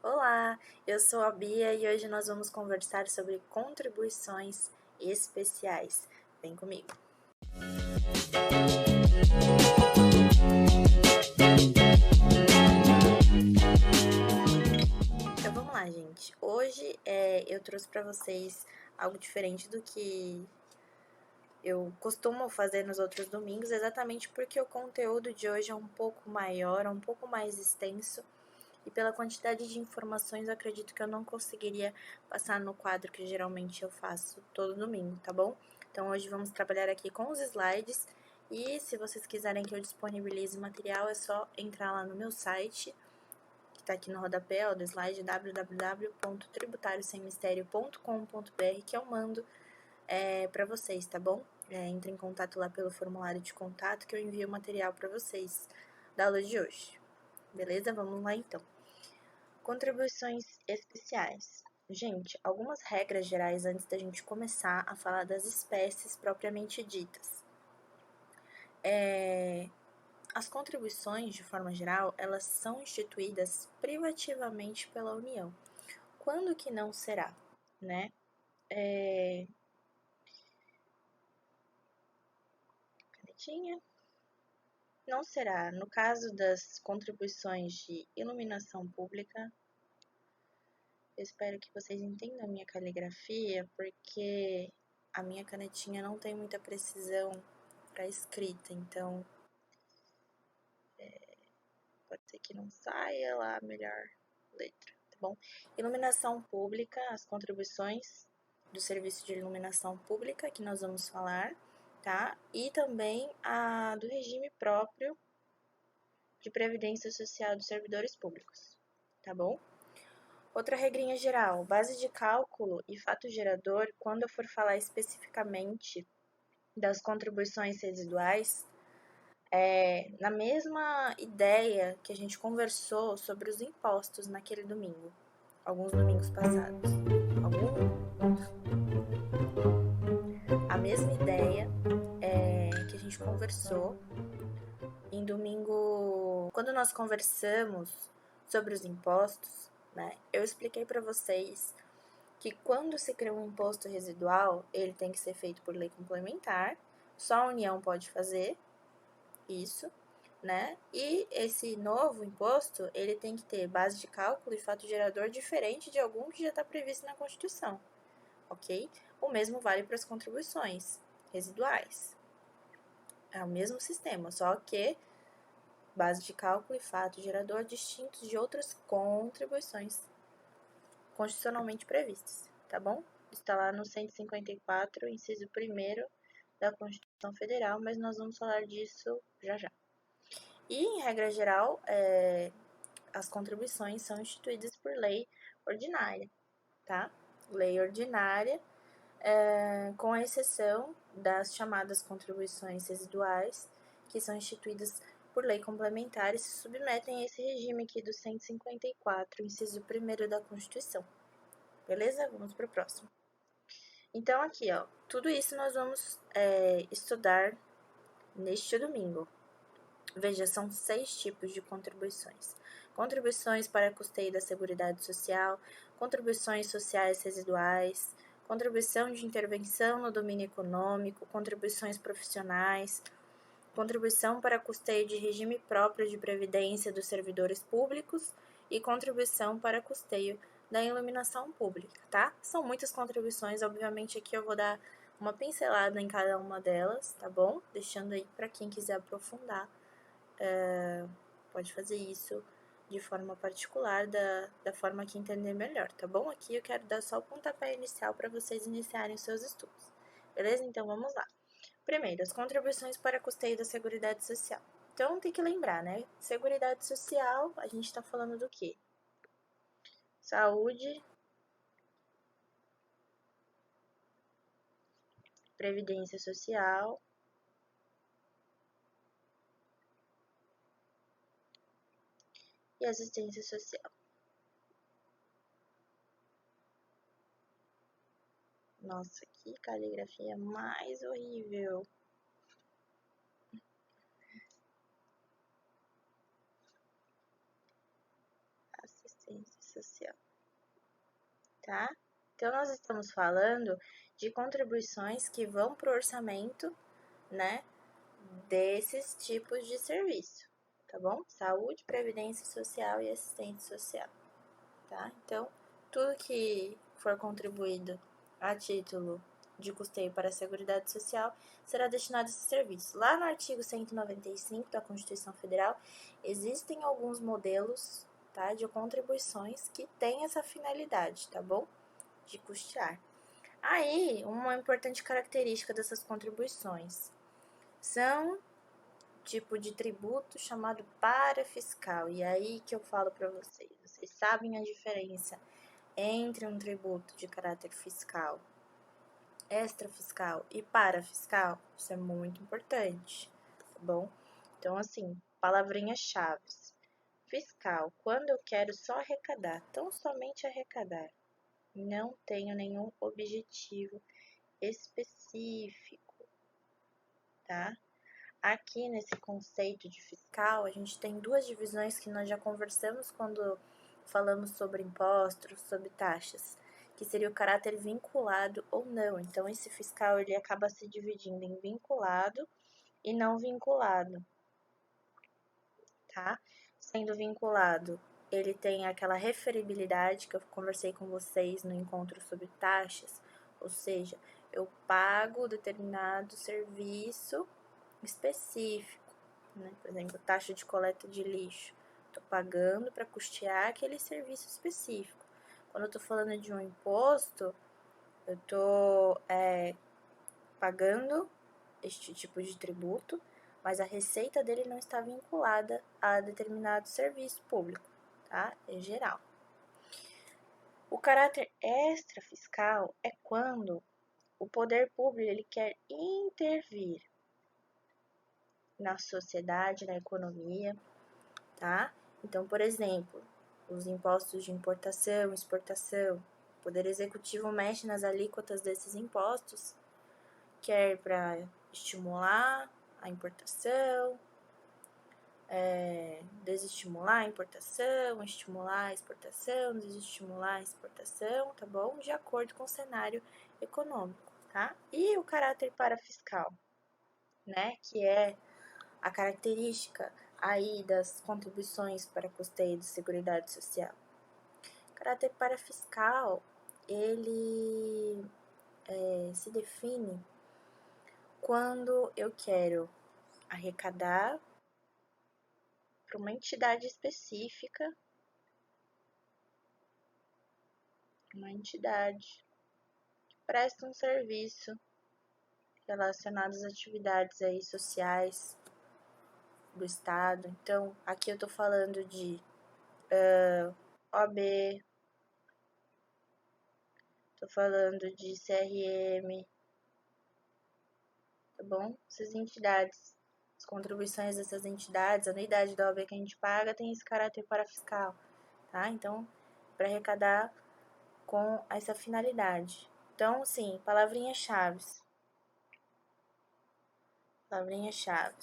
Olá, eu sou a Bia e hoje nós vamos conversar sobre contribuições especiais. Vem comigo. Então vamos lá, gente. Hoje eu trouxe para vocês algo diferente do que eu costumo fazer nos outros domingos, exatamente porque o conteúdo de hoje é um pouco maior, um pouco mais extenso. E pela quantidade de informações, eu acredito que eu não conseguiria passar no quadro que geralmente eu faço todo domingo, tá bom? Então hoje vamos trabalhar aqui com os slides. E se vocês quiserem que eu disponibilize o material, é só entrar lá no meu site, que tá aqui no rodapé, ó, do slide, www.tributariosemmistério.com.br, que eu mando para vocês, tá bom? Entre em contato lá pelo formulário de contato que eu envio o material para vocês da aula de hoje. Beleza? Vamos lá então. Contribuições especiais. Gente, algumas regras gerais antes da gente começar a falar das espécies propriamente ditas. As contribuições, de forma geral, elas são instituídas privativamente pela União. Quando que não será, né? Canetinha. Não será. No caso das contribuições de iluminação pública, eu espero que vocês entendam a minha caligrafia, porque a minha canetinha não tem muita precisão para escrita, então pode ser que não saia lá a melhor letra, tá bom? Iluminação pública, as contribuições do serviço de iluminação pública que nós vamos falar, tá? E também a do regime próprio de previdência social dos servidores públicos, tá bom? Outra regrinha geral, base de cálculo e fato gerador, quando eu for falar especificamente das contribuições residuais, na mesma ideia que a gente conversou sobre os impostos naquele domingo, alguns domingos passados. A mesma ideia que a gente conversou em domingo, quando nós conversamos sobre os impostos, né? Eu expliquei para vocês que quando se cria um imposto residual, ele tem que ser feito por lei complementar, só a União pode fazer isso, né? E esse novo imposto, ele tem que ter base de cálculo e fato gerador diferente de algum que já está previsto na Constituição, ok? O mesmo vale para as contribuições residuais. É o mesmo sistema, só que base de cálculo e fato gerador distintos de outras contribuições constitucionalmente previstas, tá bom? Está lá no 154, inciso 1º da Constituição Federal, mas nós vamos falar disso já já. E, em regra geral, as contribuições são instituídas por lei ordinária, tá? Lei ordinária, com exceção das chamadas contribuições residuais, que são instituídas por lei complementar e se submetem a esse regime aqui do 154, inciso 1º da Constituição. Beleza? Vamos para o próximo. Então, aqui, ó, tudo isso nós vamos estudar neste domingo. Veja, são 6 tipos de contribuições. Contribuições para custeio da Seguridade Social, contribuições sociais residuais, contribuição de intervenção no domínio econômico, contribuições profissionais, contribuição para custeio de regime próprio de previdência dos servidores públicos e contribuição para custeio da iluminação pública, tá? São muitas contribuições, obviamente aqui eu vou dar uma pincelada em cada uma delas, tá bom? Deixando aí para quem quiser aprofundar, pode fazer isso de forma particular, da forma que entender melhor, tá bom? Aqui eu quero dar só o pontapé inicial para vocês iniciarem os seus estudos, beleza? Então vamos lá. Primeiro, as contribuições para custeio da Seguridade Social. Então tem que lembrar, né? Seguridade Social, a gente está falando do quê? Saúde, Previdência Social, e assistência social. Nossa, que caligrafia mais horrível. Assistência social, tá? Então, nós estamos falando de contribuições que vão para o orçamento, né, desses tipos de serviço, tá bom? Saúde, previdência social e assistência social, tá? Então, tudo que for contribuído a título de custeio para a Seguridade Social será destinado a esse serviço. Lá no artigo 195 da Constituição Federal, existem alguns modelos, tá, de contribuições que têm essa finalidade, tá bom? De custear. Aí, uma importante característica dessas contribuições são tipo de tributo chamado parafiscal. E aí que eu falo para vocês. Vocês sabem a diferença entre um tributo de caráter fiscal, extrafiscal e parafiscal? Isso é muito importante, tá bom? Então, assim, palavrinhas-chave. Fiscal, quando eu quero só arrecadar, tão somente arrecadar, não tenho nenhum objetivo específico, tá? Aqui nesse conceito de fiscal, a gente tem duas divisões que nós já conversamos quando falamos sobre impostos, sobre taxas, que seria o caráter vinculado ou não. Então, esse fiscal ele acaba se dividindo em vinculado e não vinculado, tá? Sendo vinculado, ele tem aquela referibilidade que eu conversei com vocês no encontro sobre taxas, ou seja, eu pago determinado serviço específico, né? Por exemplo, taxa de coleta de lixo. Estou pagando para custear aquele serviço específico. Quando eu estou falando de um imposto, eu estou pagando este tipo de tributo, mas a receita dele não está vinculada a determinado serviço público, tá? Em geral. O caráter extrafiscal é quando o poder público ele quer intervir na sociedade, na economia, tá? Então, por exemplo, os impostos de importação, exportação, o Poder Executivo mexe nas alíquotas desses impostos, quer para estimular a importação, desestimular a importação, estimular a exportação, desestimular a exportação, tá bom? De acordo com o cenário econômico, tá? E o caráter parafiscal, né? Que é a característica aí das contribuições para custeio de Seguridade Social. O caráter parafiscal, ele se define quando eu quero arrecadar para uma entidade específica, uma entidade que presta um serviço relacionado às atividades aí sociais do Estado. Então, aqui eu estou falando de OAB, estou falando de CRM, tá bom? Essas entidades, as contribuições dessas entidades, a anuidade da OAB que a gente paga tem esse caráter parafiscal, tá? Então, para arrecadar com essa finalidade. Então, sim, palavrinhas-chave. Palavrinhas-chave.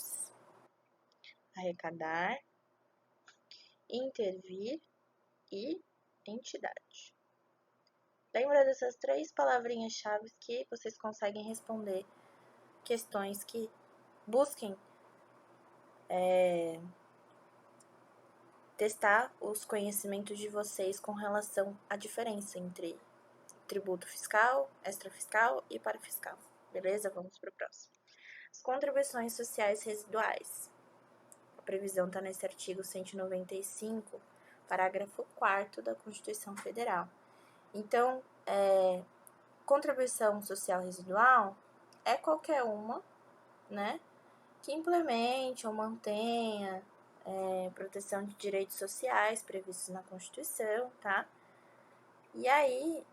Arrecadar, intervir e entidade. Lembra dessas três palavrinhas-chave que vocês conseguem responder questões que busquem testar os conhecimentos de vocês com relação à diferença entre tributo fiscal, extrafiscal e parafiscal. Beleza? Vamos para o próximo. As contribuições sociais residuais. A previsão está nesse artigo 195, parágrafo 4º da Constituição Federal. Então, contribuição social residual é qualquer uma, né, que implemente ou mantenha proteção de direitos sociais previstos na Constituição, tá? E aí,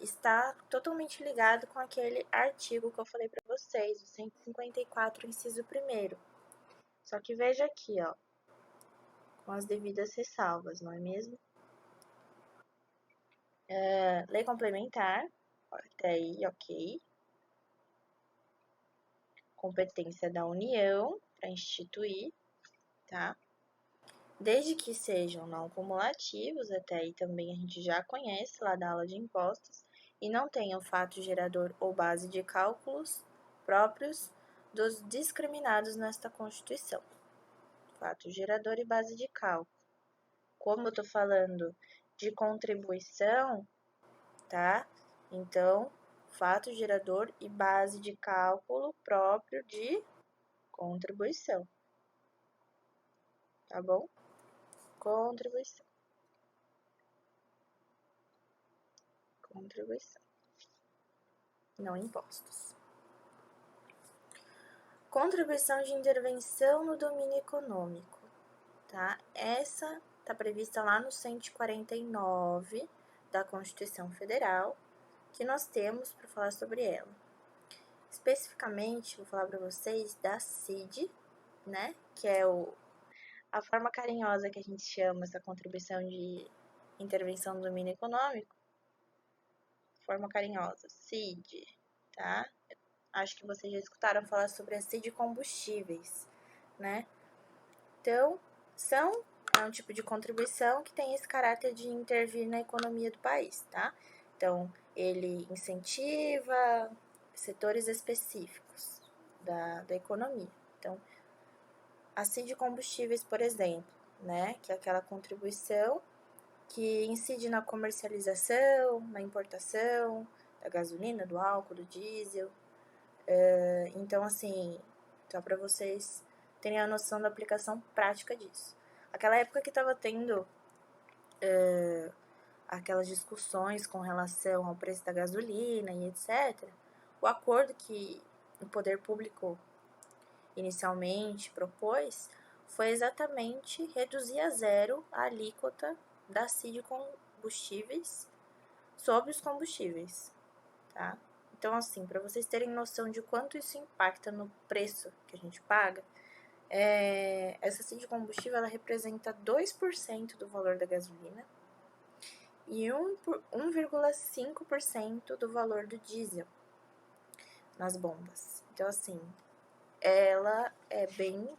está totalmente ligado com aquele artigo que eu falei para vocês, o 154, inciso 1º. Só que veja aqui, ó, com as devidas ressalvas, não é mesmo? Lei complementar, até aí, ok. Competência da União para instituir, tá? desde que sejam não cumulativos, até aí também a gente já conhece lá da aula de impostos, e não tenham fato gerador ou base de cálculos próprios dos discriminados nesta Constituição. Fato gerador e base de cálculo. Como eu tô falando de contribuição, tá? Então, fato gerador e base de cálculo próprio de contribuição. Tá bom? Contribuição. Contribuição. Não impostos. Contribuição de intervenção no domínio econômico, tá? Essa tá prevista lá no 149 da Constituição Federal, que nós temos para falar sobre ela. Especificamente, vou falar para vocês da CID, né? Que é a forma carinhosa que a gente chama essa contribuição de intervenção no domínio econômico. Forma carinhosa, CID, tá? Acho que vocês já escutaram falar sobre a CID combustíveis, né? Então, é um tipo de contribuição que tem esse caráter de intervir na economia do país, tá? Então, ele incentiva setores específicos da economia. Então, a CID combustíveis, por exemplo, né? Que é aquela contribuição que incide na comercialização, na importação da gasolina, do álcool, do diesel. Então, assim, só para vocês terem a noção da aplicação prática disso. Aquela época que estava tendo aquelas discussões com relação ao preço da gasolina e etc., o acordo que o poder público inicialmente propôs foi exatamente reduzir a zero a alíquota da CID combustíveis sobre os combustíveis, tá? Então, assim, para vocês terem noção de quanto isso impacta no preço que a gente paga, essa CID combustível ela representa 2% do valor da gasolina e 1,5% do valor do diesel nas bombas. Então, assim, ela é bem...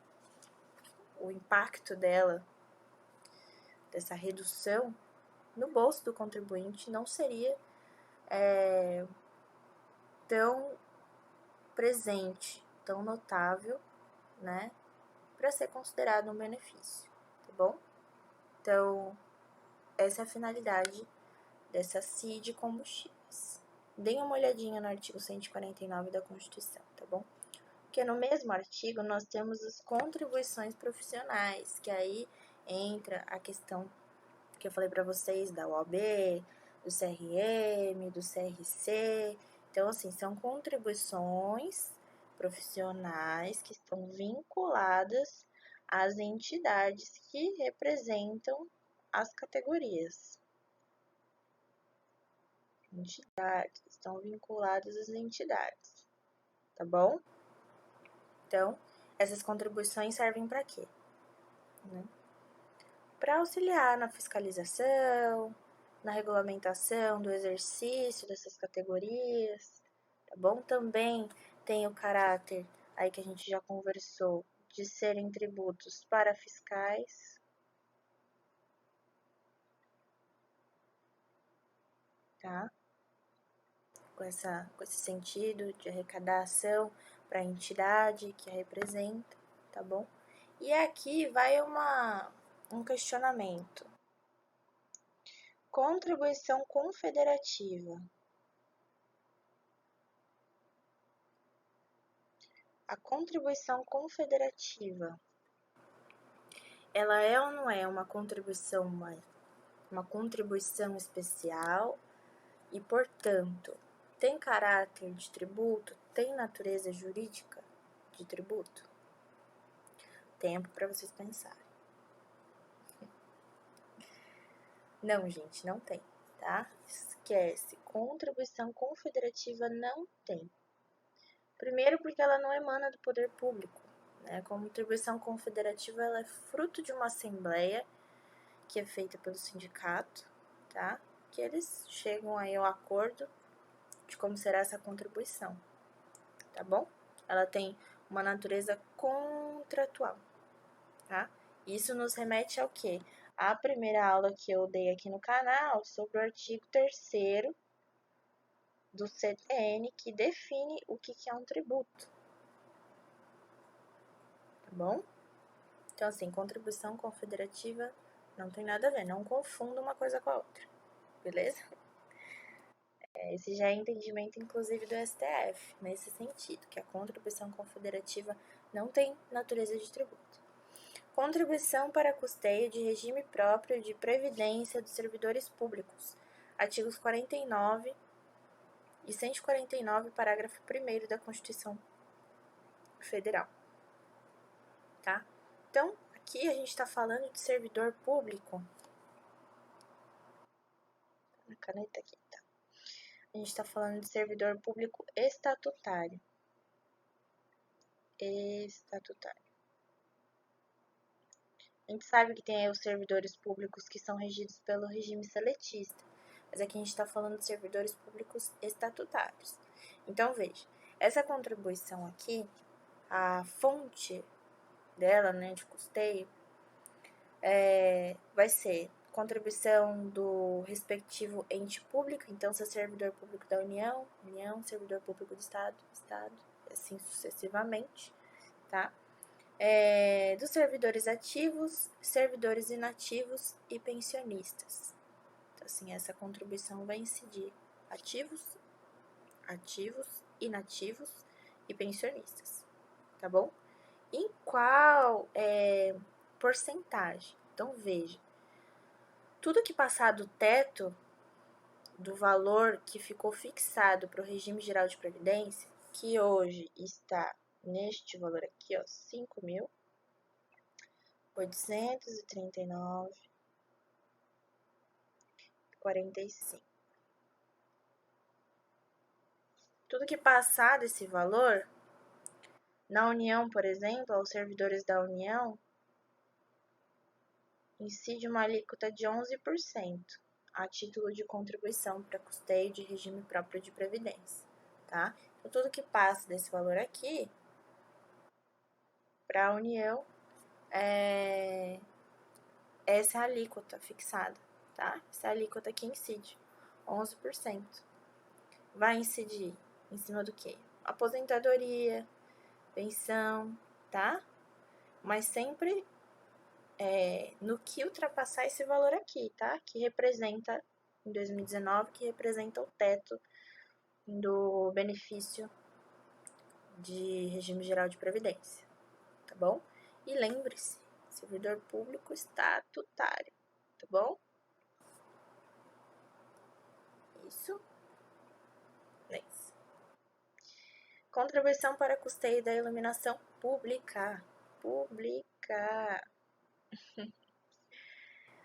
O impacto dela, dessa redução no bolso do contribuinte, não seria tão presente, tão notável, né, para ser considerado um benefício, tá bom? Então, essa é a finalidade dessa CID combustíveis. Deem uma olhadinha no artigo 149 da Constituição, tá bom? Porque no mesmo artigo nós temos as contribuições profissionais, que aí entra a questão que eu falei para vocês da OAB, do CRM, do CRC. Então, assim, são contribuições profissionais que estão vinculadas às entidades que representam as categorias. Entidades, estão vinculadas às entidades, tá bom? Então, essas contribuições servem para quê? Né? Para auxiliar na fiscalização, na regulamentação do exercício dessas categorias, tá bom? Também tem o caráter, aí que a gente já conversou, de serem tributos para fiscais, tá? Com esse sentido de arrecadação para a entidade que a representa, tá bom? E aqui vai um questionamento. Contribuição confederativa. A contribuição confederativa, ela é ou não é uma contribuição especial e, portanto, tem caráter de tributo? Tem natureza jurídica de tributo? Tempo para vocês pensarem. Não, gente, não tem, tá? Esquece. Contribuição confederativa não tem. Primeiro porque ela não emana do poder público, né? A contribuição confederativa ela é fruto de uma assembleia que é feita pelo sindicato, tá? Que eles chegam aí ao acordo de como será essa contribuição, tá bom? Ela tem uma natureza contratual, tá? Isso nos remete ao quê? A primeira aula que eu dei aqui no canal sobre o artigo 3º do CTN, que define o que é um tributo. Tá bom? Então, assim, contribuição confederativa não tem nada a ver, não confunda uma coisa com a outra, beleza? Esse já é entendimento, inclusive, do STF, nesse sentido, que a contribuição confederativa não tem natureza de tributo. Contribuição para custeio de regime próprio de previdência dos servidores públicos. Artigos 49 e 149, parágrafo 1º da Constituição Federal. Tá? Então, aqui a gente está falando de servidor público. A caneta aqui, tá? A gente está falando de servidor público estatutário. Estatutário. A gente sabe que tem aí os servidores públicos que são regidos pelo regime seletista, mas aqui a gente está falando de servidores públicos estatutários. Então, veja, essa contribuição aqui, a fonte dela, né, de custeio, vai ser contribuição do respectivo ente público, então se é servidor público da União, União, servidor público do Estado, Estado, assim sucessivamente, tá? Dos servidores ativos, servidores inativos e pensionistas. Então, assim, essa contribuição vai incidir ativos, inativos e pensionistas, tá bom? Em qual porcentagem? Então, veja, tudo que passar do teto do valor que ficou fixado para o regime geral de previdência, que hoje está neste valor aqui, ó, 5.839,45. Tudo que passar desse valor, na União, por exemplo, aos servidores da União, incide uma alíquota de 11%, a título de contribuição para custeio de regime próprio de previdência, tá? Então, tudo que passa desse valor aqui, para a União, essa é a alíquota fixada, tá? Essa é a alíquota que incide, 11%. Vai incidir em cima do quê? Aposentadoria, pensão, tá? Mas sempre no que ultrapassar esse valor aqui, tá? Que representa, em 2019, que representa o teto do benefício de regime geral de previdência, tá bom? E lembre-se, servidor público estatutário, tá bom? Isso. Contribuição para custeio da iluminação pública.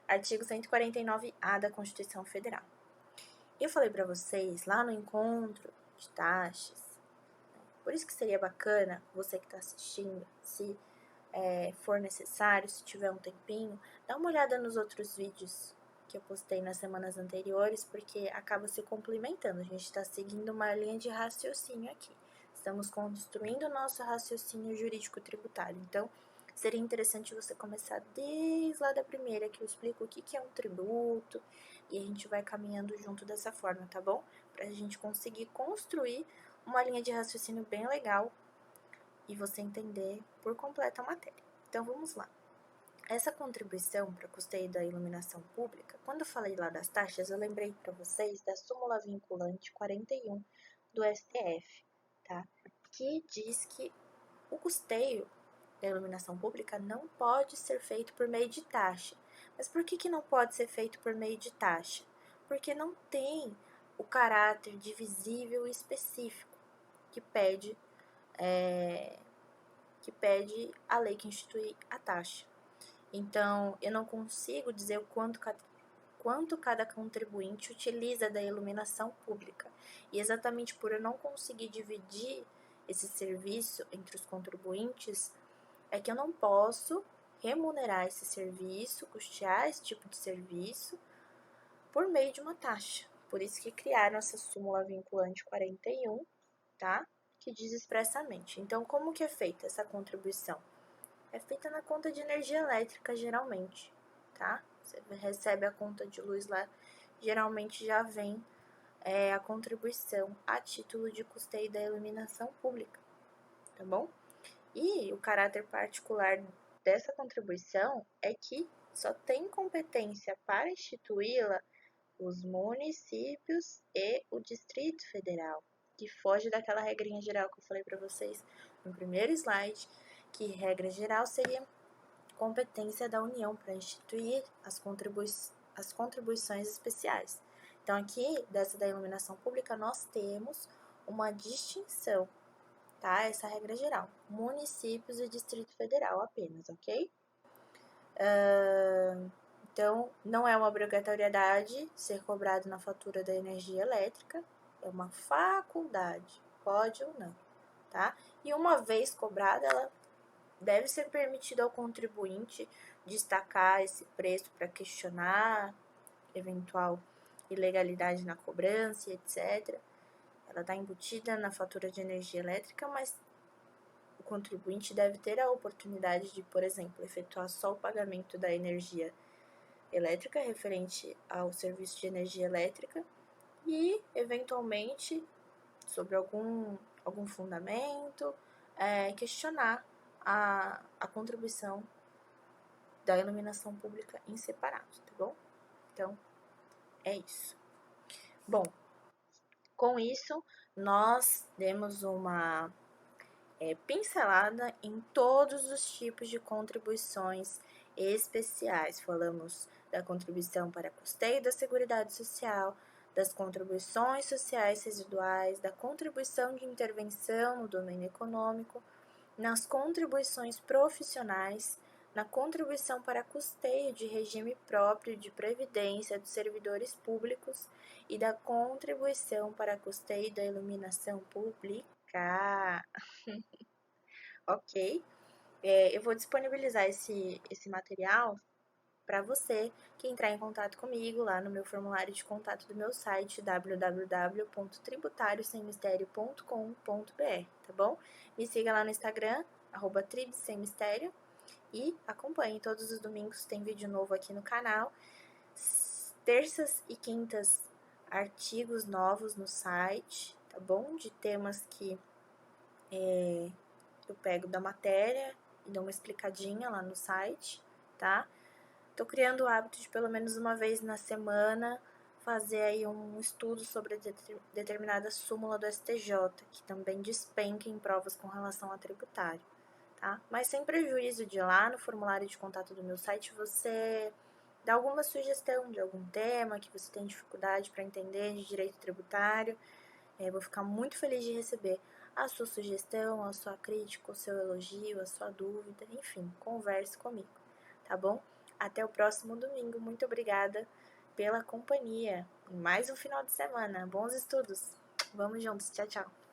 Artigo 149-A da Constituição Federal. Eu falei para vocês lá no encontro de taxas, por isso que seria bacana você que está assistindo, se for necessário, se tiver um tempinho, dá uma olhada nos outros vídeos que eu postei nas semanas anteriores, porque acaba se complementando. A gente está seguindo uma linha de raciocínio aqui. Estamos construindo o nosso raciocínio jurídico tributário. Então, seria interessante você começar desde lá da primeira, que eu explico o que é um tributo, e a gente vai caminhando junto dessa forma, tá bom? Pra gente conseguir construir uma linha de raciocínio bem legal e você entender por completo a matéria. Então, vamos lá. Essa contribuição para custeio da iluminação pública, quando eu falei lá das taxas, eu lembrei para vocês da súmula vinculante 41 do STF, tá? Que diz que o custeio da iluminação pública não pode ser feito por meio de taxa. Mas por que não pode ser feito por meio de taxa? Porque não tem o caráter divisível e específico que pede a lei que institui a taxa. Então, eu não consigo dizer o quanto cada contribuinte utiliza da iluminação pública. E exatamente por eu não conseguir dividir esse serviço entre os contribuintes, é que eu não posso remunerar esse serviço, custear esse tipo de serviço por meio de uma taxa. Por isso que criaram essa súmula vinculante 41, tá? Que diz expressamente. Então, como que é feita essa contribuição? é feita na conta de energia elétrica, geralmente, tá? Você recebe a conta de luz lá, geralmente já vem a contribuição a título de custeio da iluminação pública, tá bom? E o caráter particular dessa contribuição é que só tem competência para instituí-la os municípios e o Distrito Federal, que foge daquela regrinha geral que eu falei para vocês no primeiro slide, que regra geral seria competência da União para instituir as contribuições especiais. Então, aqui, dessa da iluminação pública, nós temos uma distinção, tá? Essa regra geral. Municípios e Distrito Federal apenas, ok? Então, não é uma obrigatoriedade ser cobrado na fatura da energia elétrica, é uma faculdade, pode ou não, tá? E uma vez cobrada, ela deve ser permitido ao contribuinte destacar esse preço para questionar eventual ilegalidade na cobrança, etc. Ela está embutida na fatura de energia elétrica, mas o contribuinte deve ter a oportunidade de, por exemplo, efetuar só o pagamento da energia elétrica referente ao serviço de energia elétrica e, eventualmente, sobre algum fundamento, questionar a contribuição da iluminação pública em separado, tá bom? Então, é isso. Bom, com isso, nós demos uma pincelada em todos os tipos de contribuições especiais. Falamos da contribuição para custeio da Seguridade Social, das contribuições sociais residuais, da contribuição de intervenção no domínio econômico, nas contribuições profissionais, na contribuição para custeio de regime próprio de previdência dos servidores públicos e da contribuição para custeio da iluminação pública. Ok? Eu vou disponibilizar esse material para você que entrar em contato comigo lá no meu formulário de contato do meu site www.tributariossemmistério.com.br, tá bom? Me siga lá no Instagram, @tribsemmistério, e acompanhe. Todos os domingos tem vídeo novo aqui no canal. Terças e quintas, artigos novos no site, tá bom? De temas que eu pego da matéria e dou uma explicadinha lá no site, tá? Tô criando o hábito de pelo menos uma vez na semana fazer aí um estudo sobre determinada súmula do STJ, que também despenca em provas com relação a tributário, tá? Mas sem prejuízo de lá no formulário de contato do meu site você dá alguma sugestão de algum tema que você tem dificuldade para entender de direito tributário. Vou ficar muito feliz de receber a sua sugestão, a sua crítica, o seu elogio, a sua dúvida, enfim, converse comigo, tá bom? Até o próximo domingo. Muito obrigada pela companhia. Mais um final de semana. Bons estudos. Vamos juntos. Tchau, tchau.